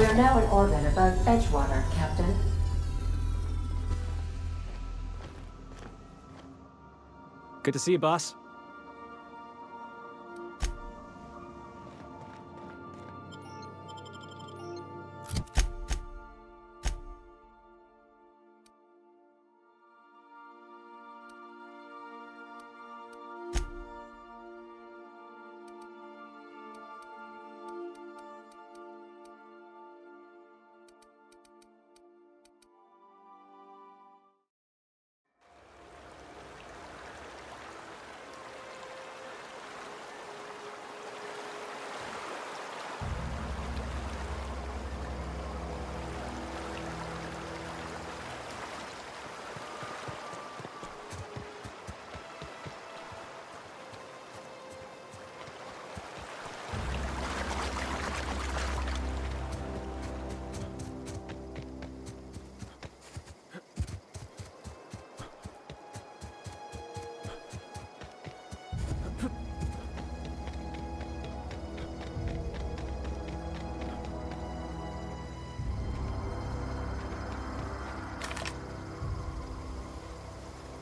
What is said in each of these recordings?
are now in orbit above Edgewater, Captain. Good to see you, boss.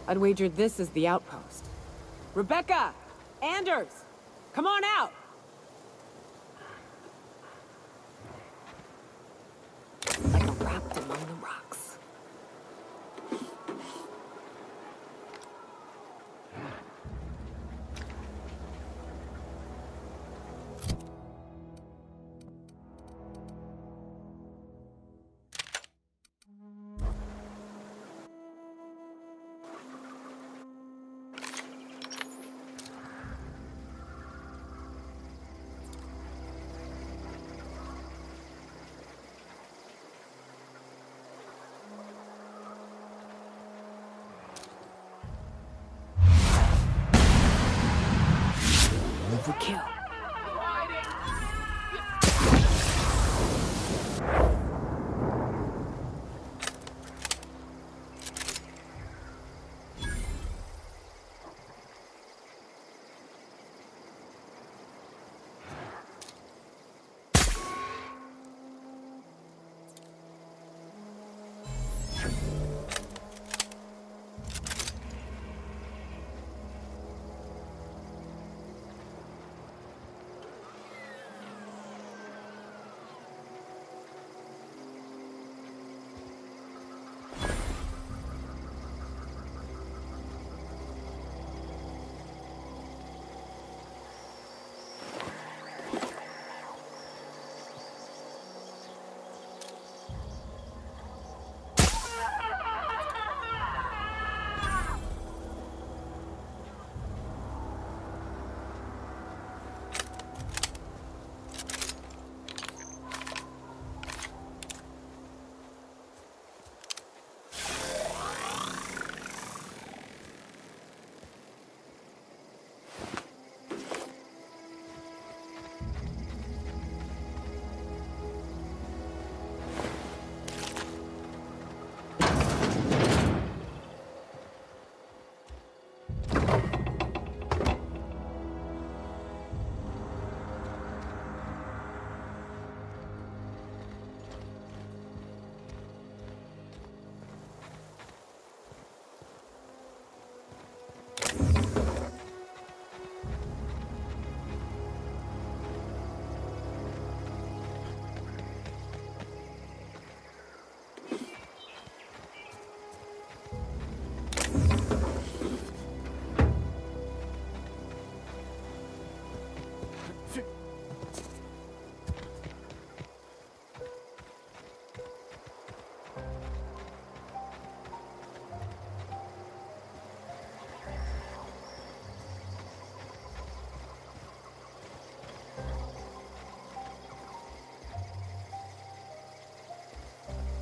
I'd wager this is the outpost. Rebecca! Anders! Come on out! Like a rapt among the rocks. Overkill.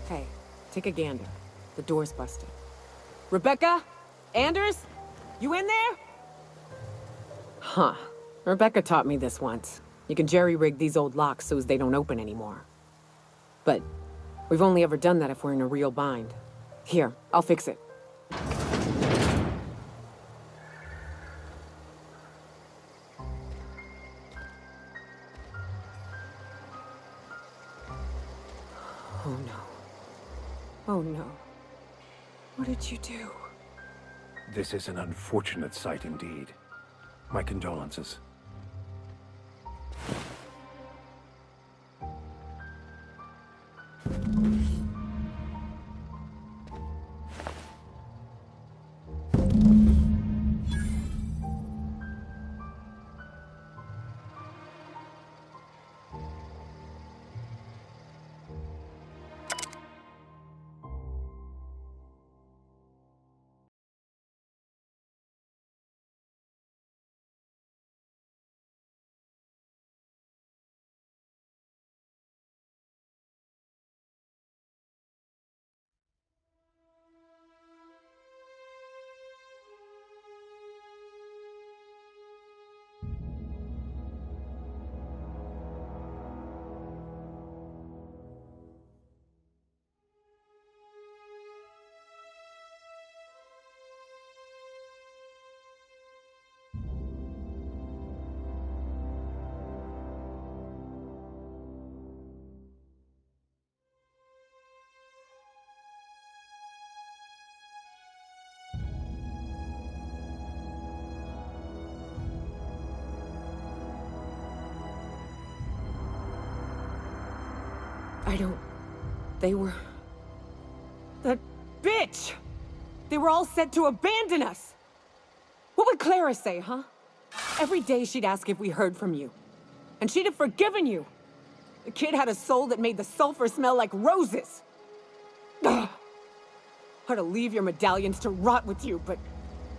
Hey, take a gander. The door's busted. Rebecca? Anders? You in there? Huh. Rebecca taught me this once. You can jerry-rig these old locks so as they don't open anymore. But we've only ever done that if we're in a real bind. Here, I'll fix it. Oh no. Oh no. What did you do? This is an unfortunate sight indeed. My condolences. They were... That bitch! They were all set to abandon us! What would Clara say, huh? Every day she'd ask if we heard from you. And she'd have forgiven you! The kid had a soul that made the sulfur smell like roses! Ugh. Or to leave your medallions to rot with you, but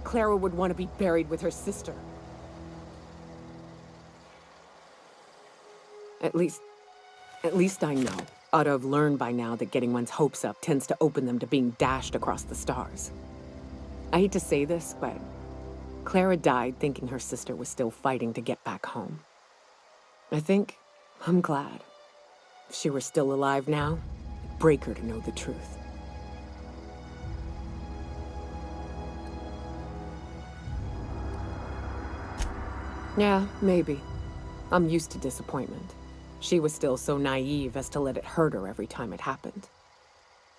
Clara would want to be buried with her sister. At least I know. Ought to have learned by now that getting one's hopes up tends to open them to being dashed across the stars. I hate to say this, but Clara died thinking her sister was still fighting to get back home. I'm glad. If she were still alive now, it'd break her to know the truth. Yeah, maybe. I'm used to disappointment. She was still so naive as to let it hurt her every time it happened.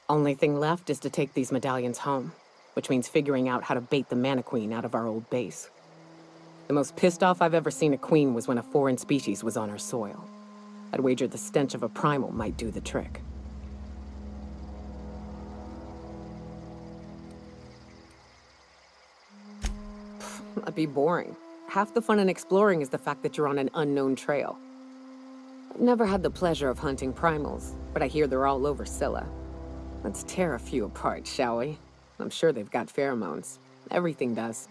Only thing left is to take these medallions home, which means figuring out how to bait the Mana Queen out of our old base. The most pissed off I've ever seen a queen was when a foreign species was on her soil. I'd wager the stench of a primal might do the trick. That'd be boring. Half the fun in exploring is the fact that you're on an unknown trail. I've never had the pleasure of hunting primals, but I hear they're all over Scylla. Let's tear a few apart, shall we? I'm sure they've got pheromones. Everything does.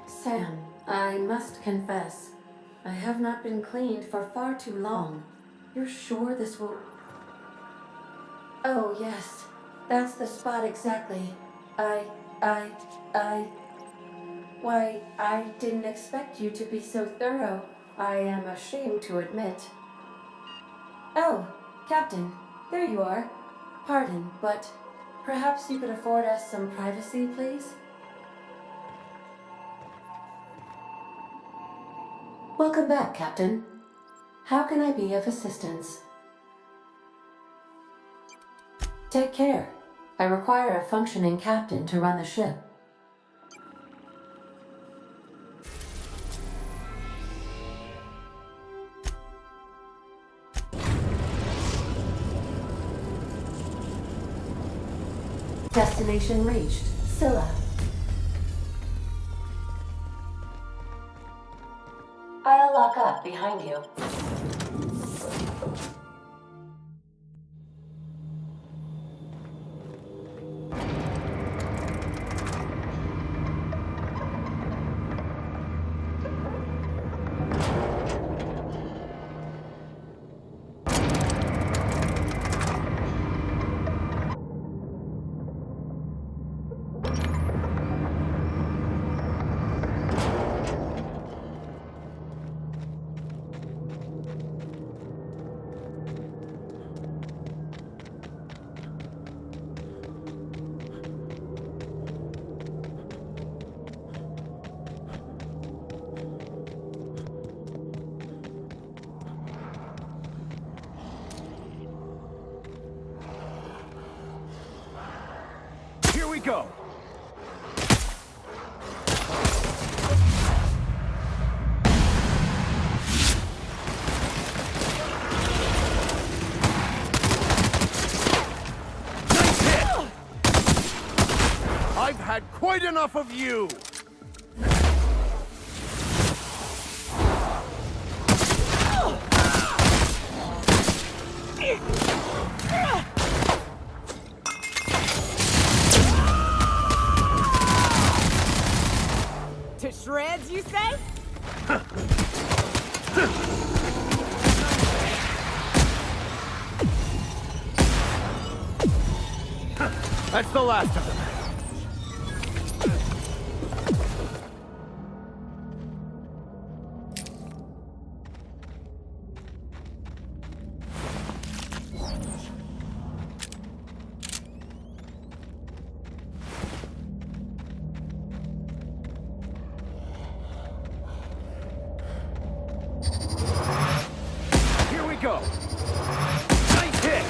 Sam, I must confess, I have not been cleaned for far too long. You're sure this will... Oh, yes. That's the spot exactly. Why, I didn't expect you to be so thorough. I am ashamed to admit. Oh, Captain, there you are. Pardon, but perhaps you could afford us some privacy, please? Welcome back, Captain. How can I be of assistance? Take care. I require a functioning captain to run the ship. Destination reached. Scylla. I'll lock up behind you. go! Nice hit! I've had quite enough of you! To shreds, you say? That's the last of them. Here we go. Nice hit.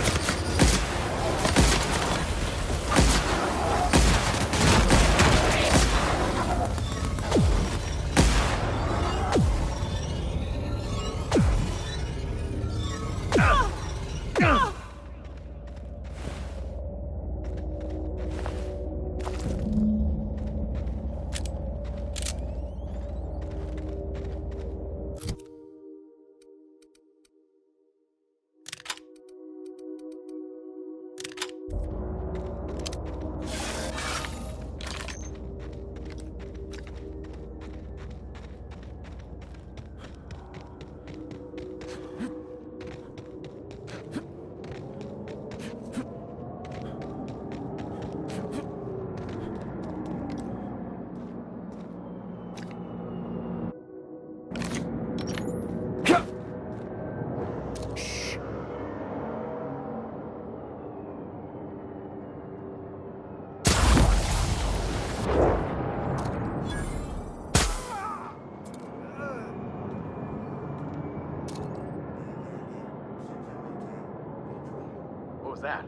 What was that?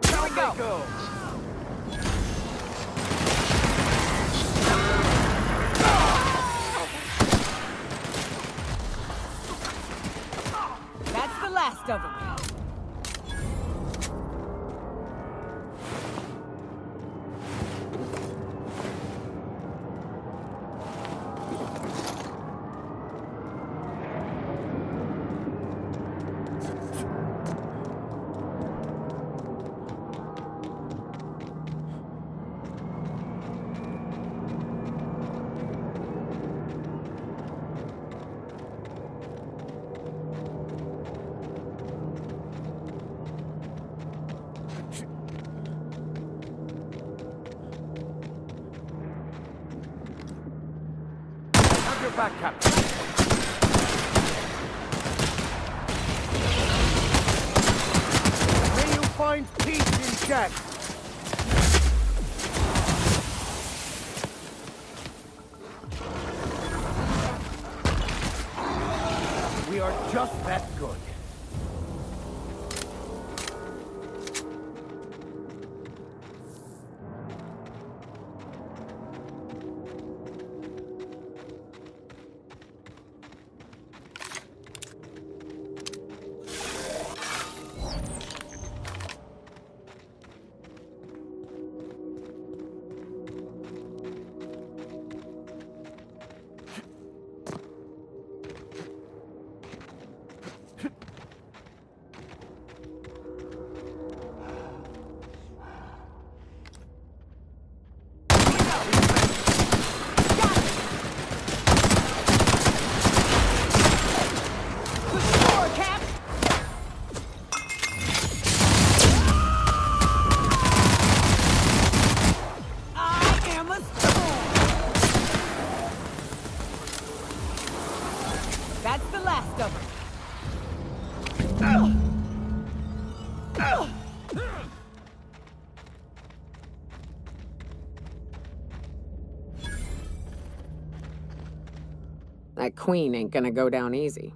Here we go! That's the last of them. Have your back, Captain. May you find peace in Jack. We are just that good. That's the last of them. That queen ain't gonna go down easy.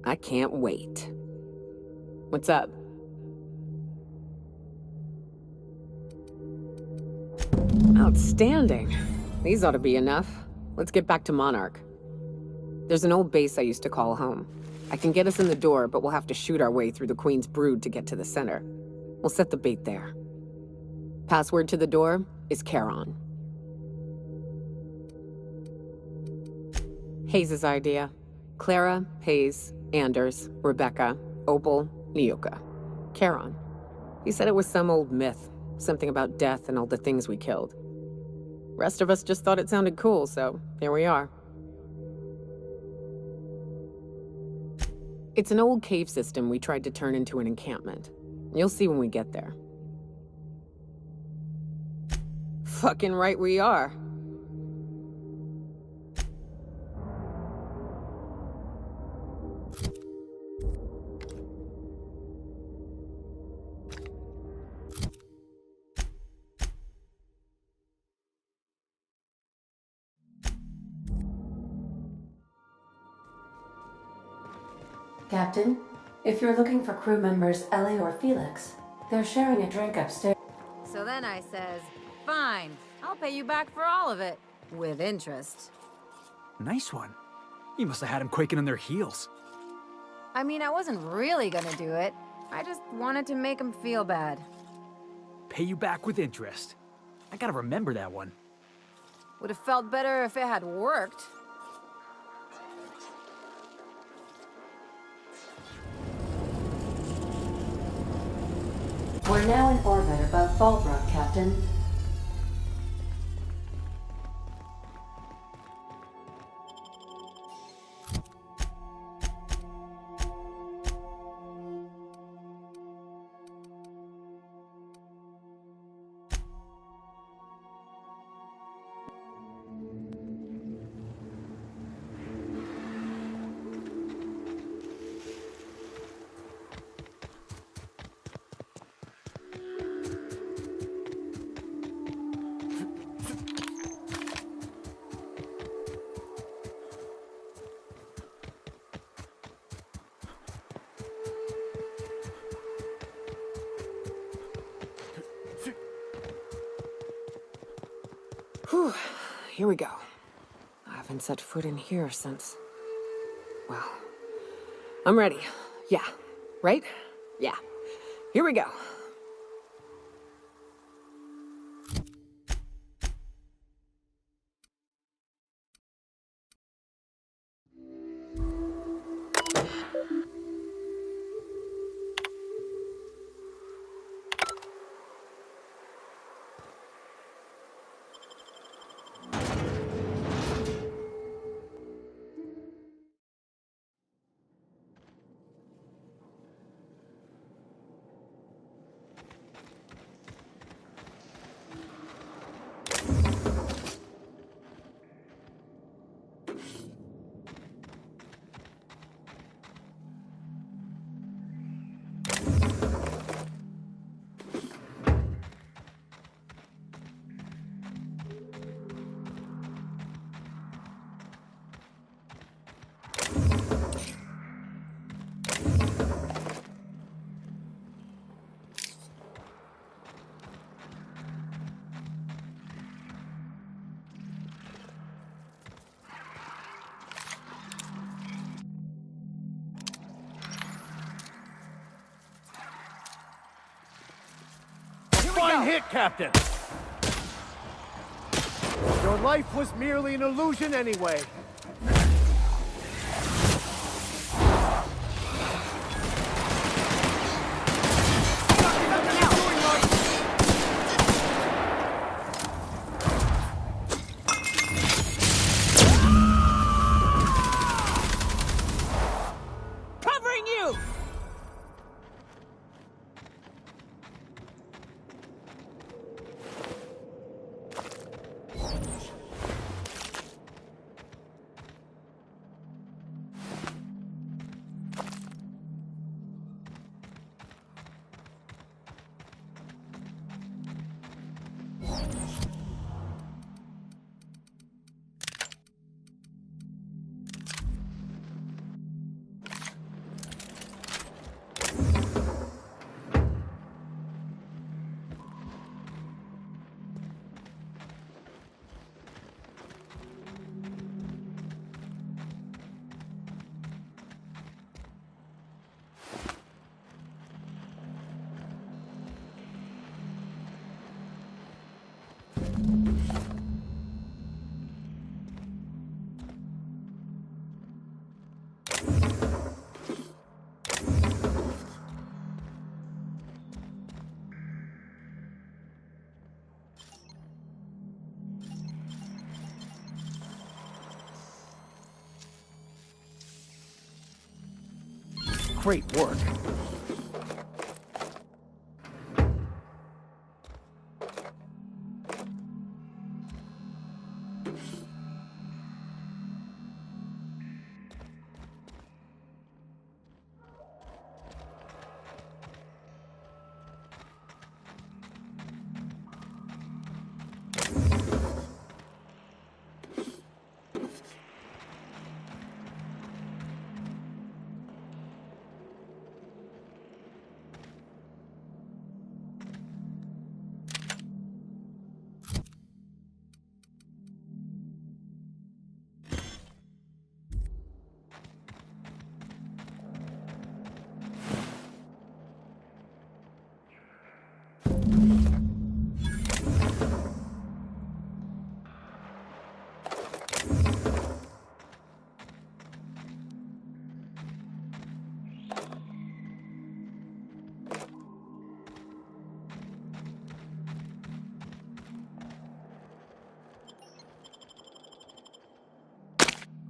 I can't wait. What's up? Outstanding. These ought to be enough. Let's get back to Monarch. There's an old base I used to call home. I can get us in the door, but we'll have to shoot our way through the Queen's brood to get to the center. We'll set the bait there. Password to the door is Charon. Hayes' idea. Clara, Hayes, Anders, Rebecca, Opal, Nyoka. Charon. He said it was some old myth. Something about death and all the things we killed. Rest of us just thought it sounded cool, so here we are. It's an old cave system we tried to turn into an encampment. You'll see when we get there. Fucking right we are. Captain, if you're looking for crew members Ellie or Felix, they're sharing a drink upstairs. So then I says, fine, I'll pay you back for all of it, with interest. Nice one. You must have had them quaking in their heels. I mean, I wasn't really gonna do it. I just wanted to make him feel bad. Pay you back with interest. I gotta remember that one. Would have felt better if it had worked. We're now in orbit above Fallbrook, Captain. Whew, here we go. I haven't set foot in here since... Well, I'm ready. Yeah, right? Yeah. Here we go. Fine hit, Captain! Your life was merely an illusion anyway. Covering you! Great work.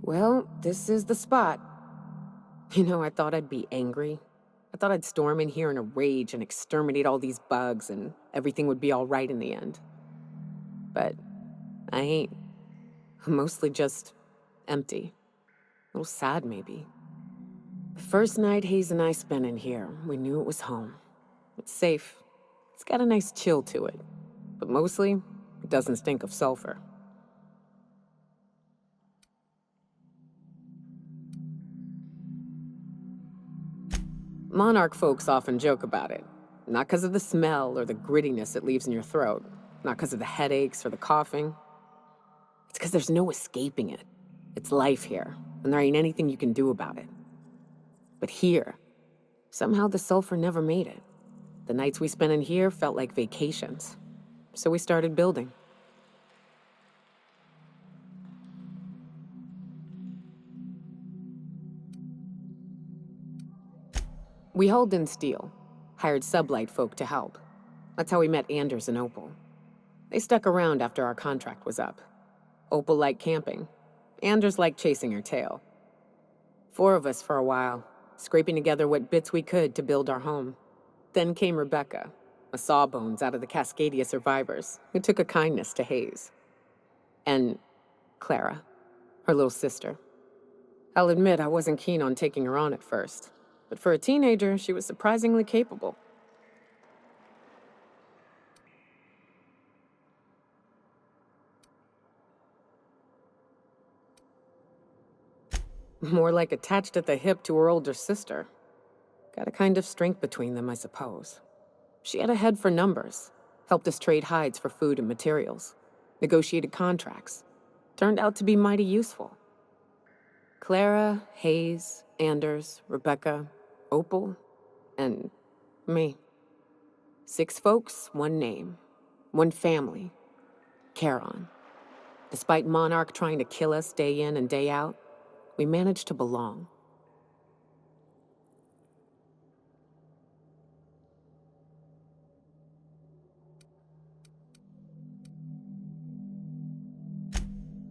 Well, this is the spot. You know, I thought I'd be angry. I thought I'd storm in here in a rage and exterminate all these bugs and everything would be all right in the end. But I ain't. I'm mostly just empty. A little sad, maybe. The first night Hayes and I spent in here, we knew it was home. It's safe. It's got a nice chill to it. But mostly, it doesn't stink of sulfur. Monarch folks often joke about it. Not because of the smell or the grittiness it leaves in your throat. Not because of the headaches or the coughing. It's because there's no escaping it. It's life here, and there ain't anything you can do about it. But here, somehow the sulfur never made it. The nights we spent in here felt like vacations. So we started building. We hauled in steel, hired sublight folk to help. That's how we met Anders and Opal. They stuck around after our contract was up. Opal liked camping. Anders liked chasing her tail. 4 of us for a while, scraping together what bits we could to build our home. Then came Rebecca, a sawbones out of the Cascadia survivors, who took a kindness to Hayes. And Clara, her little sister. I'll admit I wasn't keen on taking her on at first. But for a teenager, she was surprisingly capable. More like attached at the hip to her older sister. Got a kind of strength between them, I suppose. She had a head for numbers, helped us trade hides for food and materials, negotiated contracts. Turned out to be mighty useful. Clara, Hayes, Anders, Rebecca, Opal, and me. 6 folks, 1 name, 1 family. Charon. Despite Monarch trying to kill us day in and day out, we managed to belong.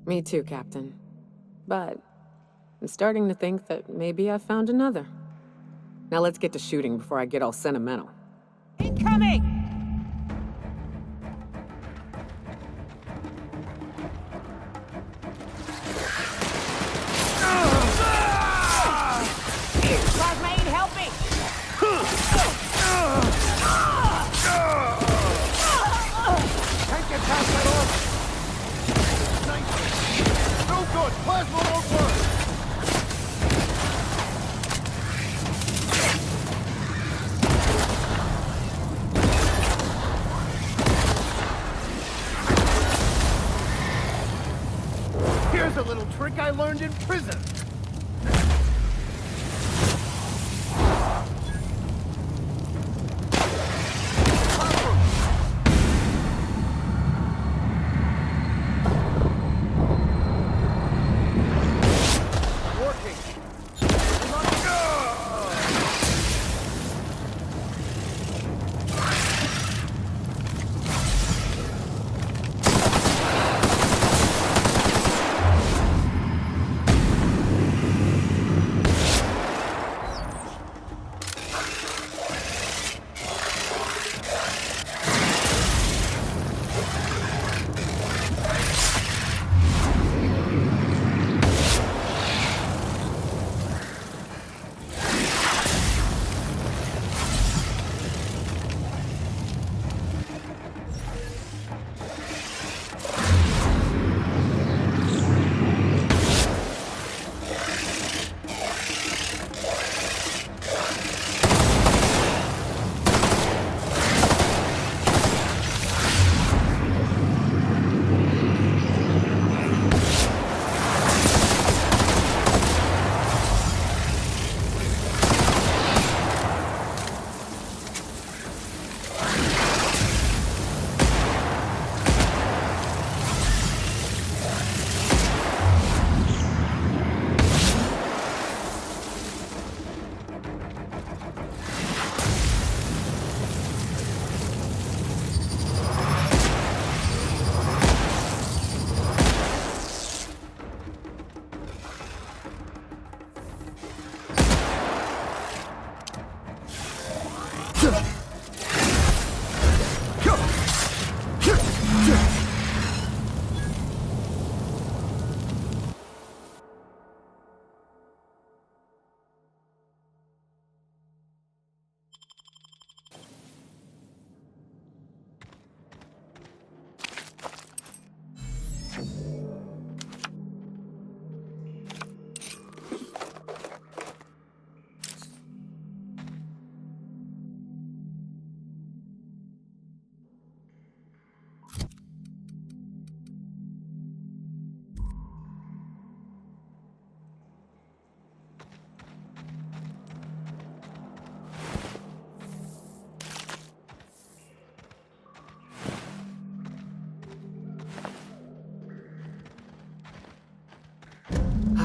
Me too, Captain. But I'm starting to think that maybe I found another. Now let's get to shooting before I get all sentimental. Incoming! Plasma ain't helping! Can't get past that off! Nice. No good! Plasma won't work! Here's a little trick I learned in prison.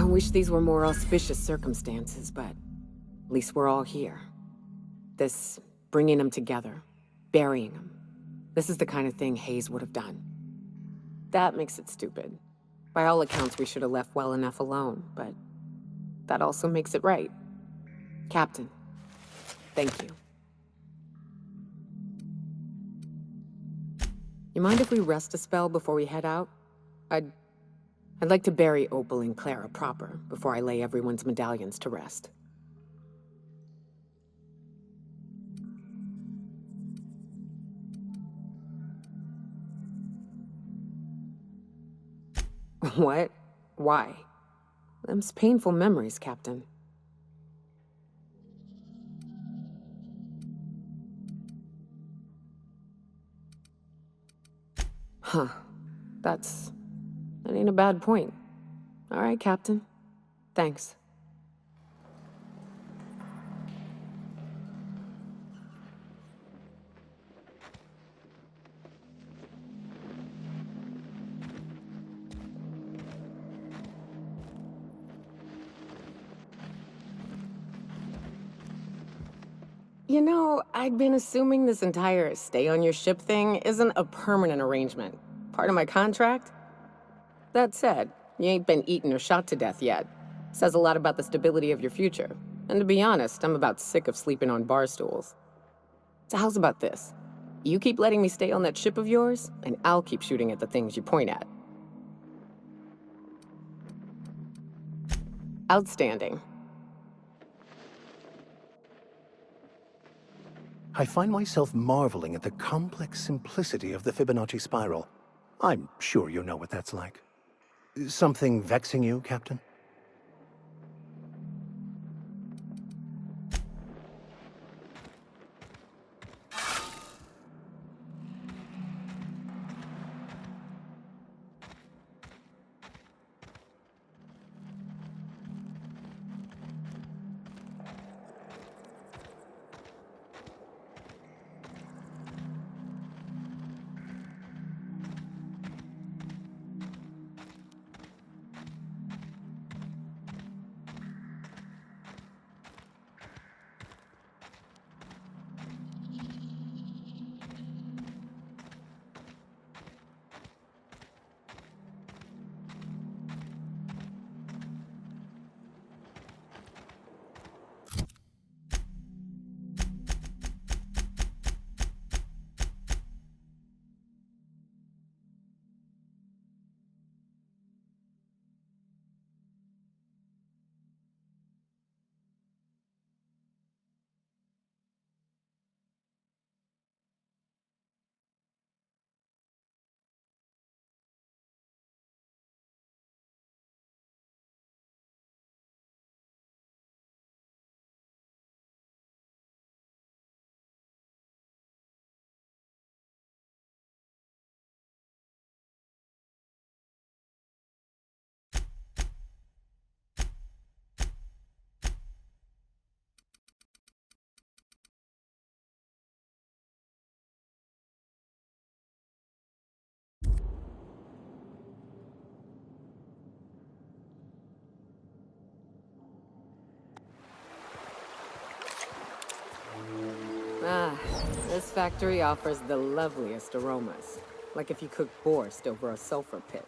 wish these were more auspicious circumstances, but at least we're all here. This bringing them together, burying them. This is the kind of thing Hayes would have done. That makes it stupid. By all accounts, we should have left well enough alone, but that also makes it right. Captain, thank you. You mind if we rest a spell before we head out? I'd like to bury Opal and Clara proper before I lay everyone's medallions to rest. What? Why? Them's painful memories, Captain. Huh. That ain't a bad point. All right, Captain. Thanks. You know, I'd been assuming this entire stay on your ship thing isn't a permanent arrangement. Part of my contract? That said, you ain't been eaten or shot to death yet. Says a lot about the stability of your future. And to be honest, I'm about sick of sleeping on bar stools. So how's about this? You keep letting me stay on that ship of yours, and I'll keep shooting at the things you point at. Outstanding. I find myself marveling at the complex simplicity of the Fibonacci spiral. I'm sure you know what that's like. Something vexing you, Captain? Ah, this factory offers the loveliest aromas. Like if you cooked borscht over a sulfur pit.